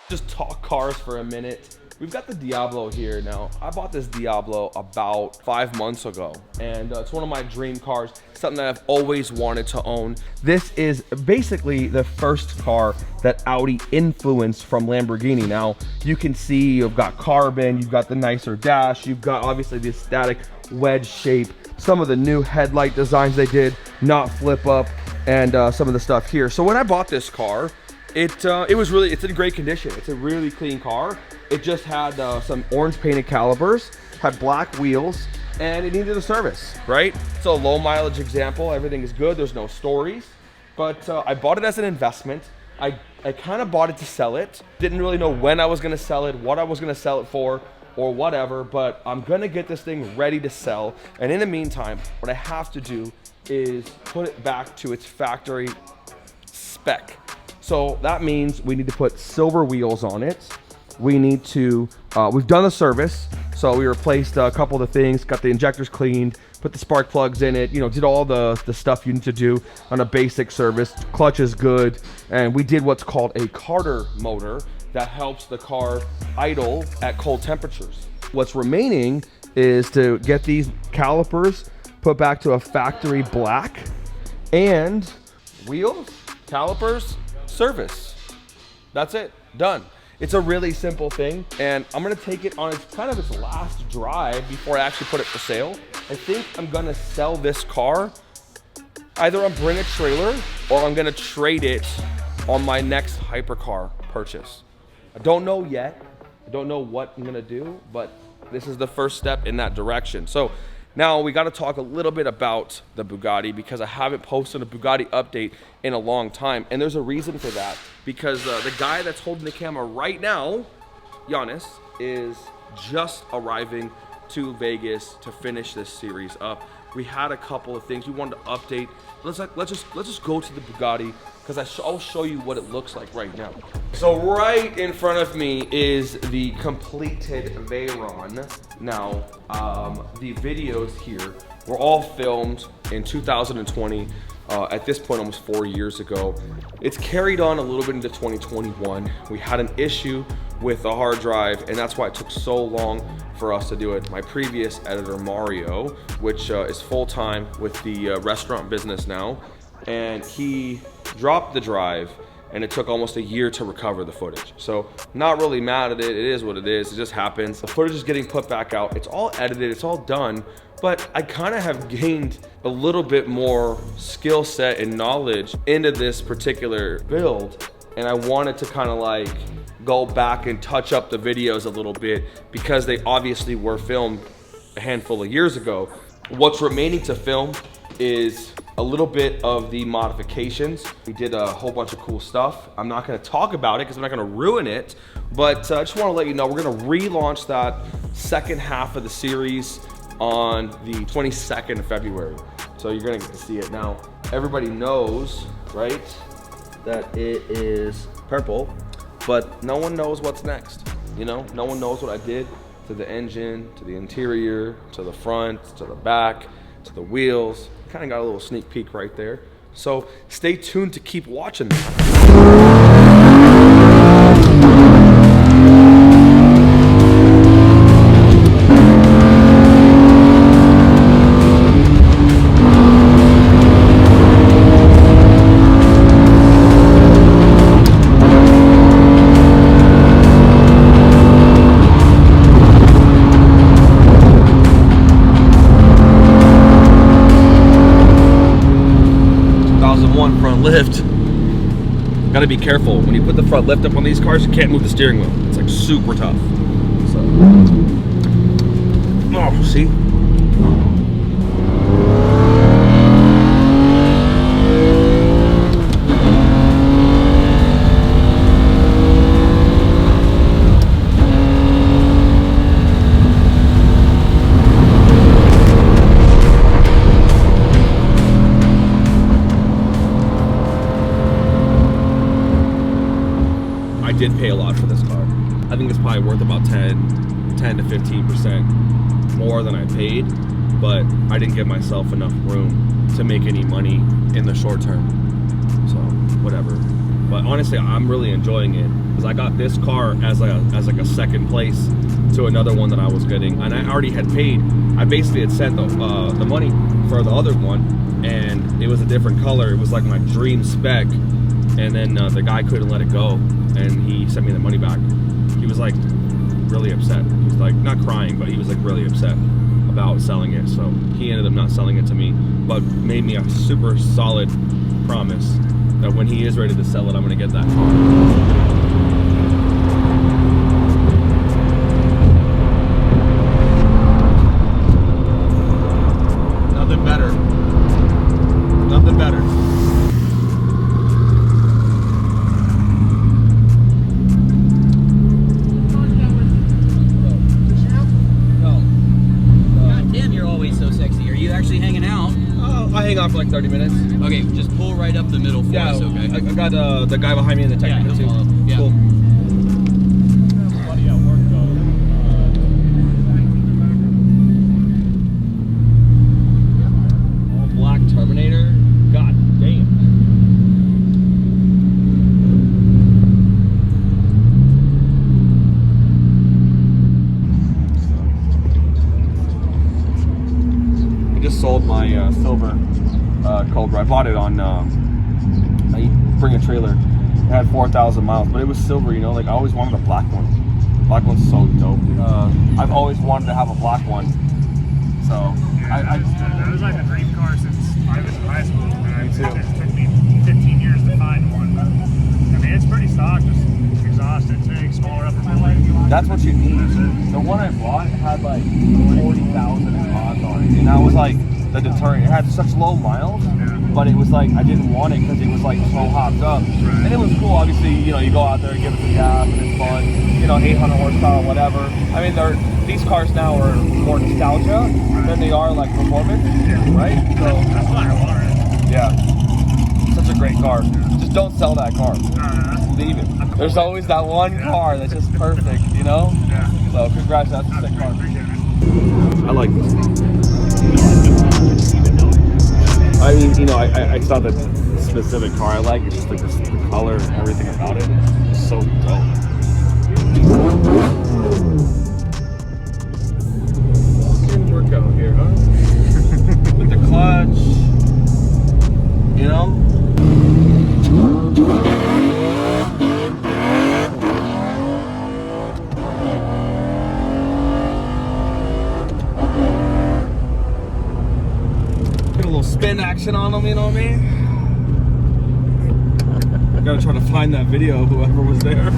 Just talk cars for a minute. We've got the Diablo here now. I bought this Diablo about 5 months ago, and it's one of my dream cars, something that I've always wanted to own. This is basically the first car that Audi influenced from Lamborghini. Now, you can see you've got carbon, you've got the nicer dash, you've got obviously the static wedge shape, some of the new headlight designs they did, not flip up, and some of the stuff here. So when I bought this car, it's in great condition. It's a really clean car. It just had some orange painted calipers, had black wheels, and it needed a service, right? So low mileage example, everything is good, there's no stories. But I bought it as an investment. I kind of bought it to sell it. Didn't really know when I was gonna sell it, what I was gonna sell it for, or whatever, but I'm gonna get this thing ready to sell. And in the meantime, what I have to do is put it back to its factory spec. So that means we need to put silver wheels on it. We need to, we've done the service. So we replaced a couple of the things, got the injectors cleaned, put the spark plugs in it, you know, did all the stuff you need to do on a basic service. Clutch is good. And we did what's called a Carter motor that helps the car idle at cold temperatures. What's remaining is to get these calipers put back to a factory black, and wheels, calipers, service. That's it, done. It's a really simple thing, and I'm gonna take it on its last drive before I actually put it for sale. I think I'm gonna sell this car either on Bring a Trailer or I'm gonna trade it on my next hypercar purchase. I don't know yet. I don't know what I'm gonna do, but this is the first step in that direction. So now we got to talk a little bit about the Bugatti, because I haven't posted a Bugatti update in a long time. And there's a reason for that, because the guy that's holding the camera right now, Giannis, is just arriving to Vegas to finish this series up. We had a couple of things we wanted to update. Let's just go to the Bugatti, because I'll show you what it looks like right now. So right in front of me is the completed Veyron. Now, the videos here were all filmed in 2020. At this point, almost 4 years ago. It's carried on a little bit into 2021. We had an issue with the hard drive, and that's why it took so long for us to do it. My previous editor, Mario, which is full-time with the restaurant business now, and he dropped the drive, and it took almost a year to recover the footage. So not really mad at it. It is what it is. It just happens. The footage is getting put back out. It's all edited. It's all done. But I kind of have gained a little bit more skill set and knowledge into this particular build. And I wanted to kind of like go back and touch up the videos a little bit, because they obviously were filmed a handful of years ago. What's remaining to film is a little bit of the modifications. We did a whole bunch of cool stuff. I'm not gonna talk about it because I'm not gonna ruin it, but I just wanna let you know we're gonna relaunch that second half of the series on the 22nd of February. So you're gonna get to see it. Now, everybody knows, right, that it is purple, but no one knows what's next. You know, no one knows what I did to the engine, to the interior, to the front, to the back, to the wheels. Kind of got a little sneak peek right there. So stay tuned to keep watching that. 2001 front lift. Gotta be careful. When you put the front lift up on these cars, you can't move the steering wheel. It's like super tough. So, oh, see? I did pay a lot for this car. I think it's probably worth about 10 to 15% more than I paid, but I didn't give myself enough room to make any money in the short term. So whatever. But honestly, I'm really enjoying it because I got this car as like a second place to another one that I was getting, and I already had paid. I basically had sent the money for the other one, and it was a different color. It was like my dream spec, and then the guy couldn't let it go, and he sent me the money back. He was like really upset. He was like not crying, but he was like really upset about selling it. So he ended up not selling it to me, but made me a super solid promise that when he is ready to sell it, I'm gonna get that car. Hang on for like 30 minutes. Okay, just pull right up the middle for us, okay? I got the guy behind me in the technical too. Yeah. Cool. All black Terminator. God damn. I just sold my silver Cobra. I bought it on I bring a trailer. It had 4,000 miles, but it was silver, you know, like I always wanted a black one. Black one's so dope. I've always wanted to have a black one. So that was like a dream car since I was in high school. It took me 15 years to find one. I mean, it's pretty stock, just exhaust intake, smaller upper building. That's what you need. The one I bought had like 40,000 in mods on it, and that was like the deterrent. It had such low miles, but it was like I didn't want it because it was like so hopped up. And it was cool. Obviously, you know, you go out there and give it some gas, and it's fun. You know, 800 horsepower, whatever. I mean, these cars now are more nostalgia than they are like performance, right? So That's why I wanted it. yeah, such a great car. Just don't sell that car. Leave it. There's always that one car that's just perfect, you know? Yeah. So congrats, that's a sick car. Appreciate it. I like this. I mean, you know, it's not the specific car I like, it's just like the color and everything about it. It's so dope. Fucking workout here, huh? With the clutch, you know? Spin action on them, you know what I mean? Gotta try to find that video of whoever was there.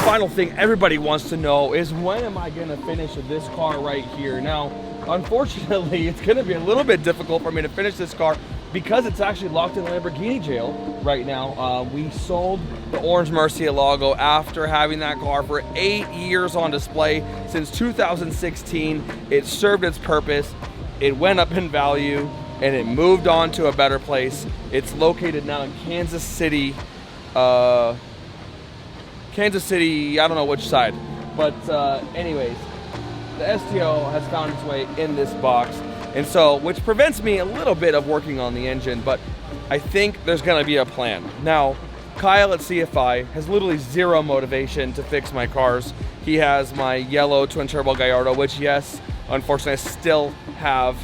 Final thing everybody wants to know is when am I gonna finish this car right here? Now, unfortunately, it's gonna be a little bit difficult for me to finish this car because it's actually locked in Lamborghini jail right now. We sold the Orange Murcielago after having that car for 8 years on display. Since 2016, it served its purpose. It went up in value, and it moved on to a better place. It's located now in Kansas City, I don't know which side, but anyways, the STO has found its way in this box, and so, which prevents me a little bit of working on the engine, but I think there's gonna be a plan. Now, Kyle at CFI has literally zero motivation to fix my cars. He has my yellow twin turbo Gallardo, which yes, unfortunately I still have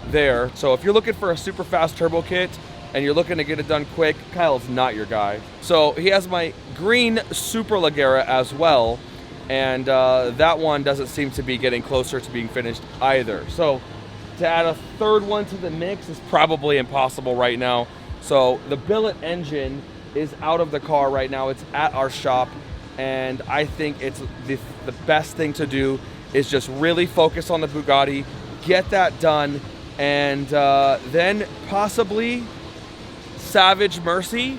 there. So if you're looking for a super fast turbo kit and you're looking to get it done quick, Kyle's not your guy. So he has my green Superleggera as well, and that one doesn't seem to be getting closer to being finished either. So to add a third one to the mix is probably impossible right now. So the billet engine is out of the car right now. It's at our shop, and I think it's the best thing to do is just really focus on the Bugatti, get that done, and then possibly salvage Mercy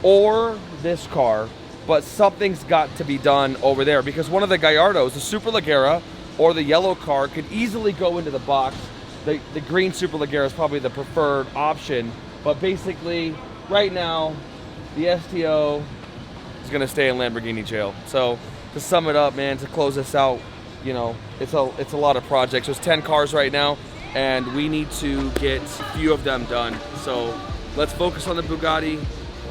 or this car, but something's got to be done over there because one of the Gallardos, the Superleggera or the yellow car, could easily go into the box. The green Superleggera is probably the preferred option, but basically right now the STO is gonna stay in Lamborghini jail. So to sum it up, man, to close this out, you know, it's a lot of projects. There's 10 cars right now, and we need to get a few of them done. So let's focus on the Bugatti,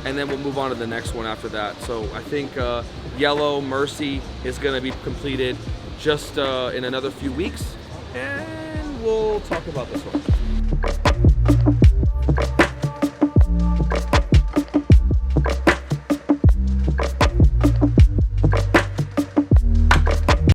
and then we'll move on to the next one after that. So I think Yellow Mercy is gonna be completed just in another few weeks, and we'll talk about this one.